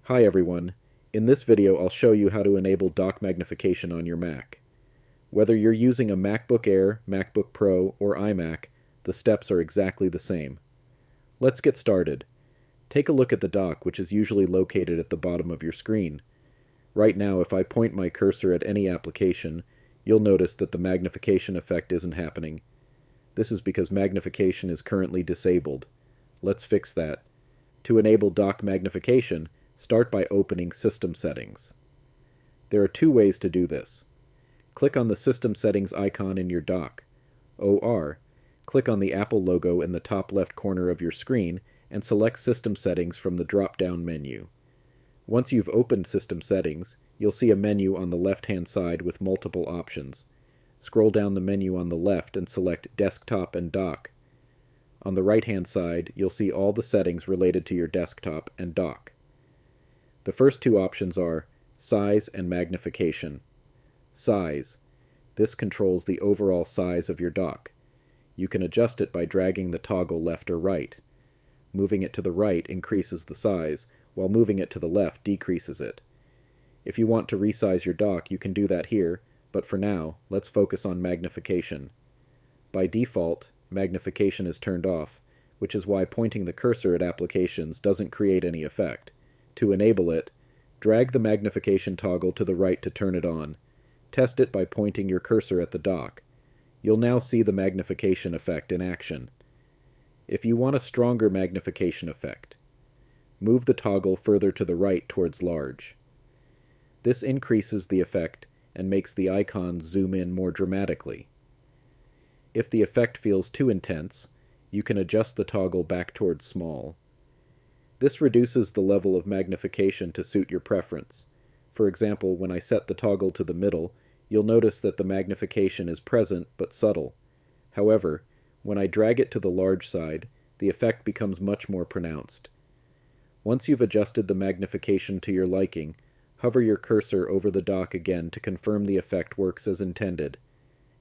Hi everyone. In this video I'll show you how to enable dock magnification on your Mac. Whether you're using a MacBook Air, MacBook Pro, or iMac, the steps are exactly the same. Let's get started. Take a look at the dock, which is usually located at the bottom of your screen. Right now, if I point my cursor at any application, you'll notice that the magnification effect isn't happening. This is because magnification is currently disabled. Let's fix that. To enable dock magnification, start by opening System Settings. There are two ways to do this. Click on the System Settings icon in your dock. OR. Click on the Apple logo in the top left corner of your screen and select System Settings from the drop-down menu. Once you've opened System Settings, you'll see a menu on the left-hand side with multiple options. Scroll down the menu on the left and select Desktop and Dock. On the right-hand side, you'll see all the settings related to your desktop and dock. The first two options are Size and Magnification. Size. This controls the overall size of your dock. You can adjust it by dragging the toggle left or right. Moving it to the right increases the size, while moving it to the left decreases it. If you want to resize your dock, you can do that here, but for now, let's focus on magnification. By default, magnification is turned off, which is why pointing the cursor at applications doesn't create any effect. To enable it, drag the magnification toggle to the right to turn it on. Test it by pointing your cursor at the dock. You'll now see the magnification effect in action. If you want a stronger magnification effect, move the toggle further to the right towards large. This increases the effect and makes the icons zoom in more dramatically. If the effect feels too intense, you can adjust the toggle back towards small. This reduces the level of magnification to suit your preference. For example, when I set the toggle to the middle, you'll notice that the magnification is present but subtle. However, when I drag it to the large side, the effect becomes much more pronounced. Once you've adjusted the magnification to your liking, hover your cursor over the dock again to confirm the effect works as intended.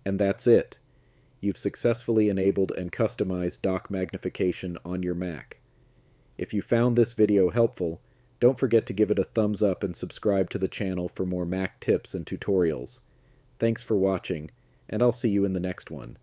And that's it. You've successfully enabled and customized dock magnification on your Mac. If you found this video helpful, don't forget to give it a thumbs up and subscribe to the channel for more Mac tips and tutorials. Thanks for watching, and I'll see you in the next one.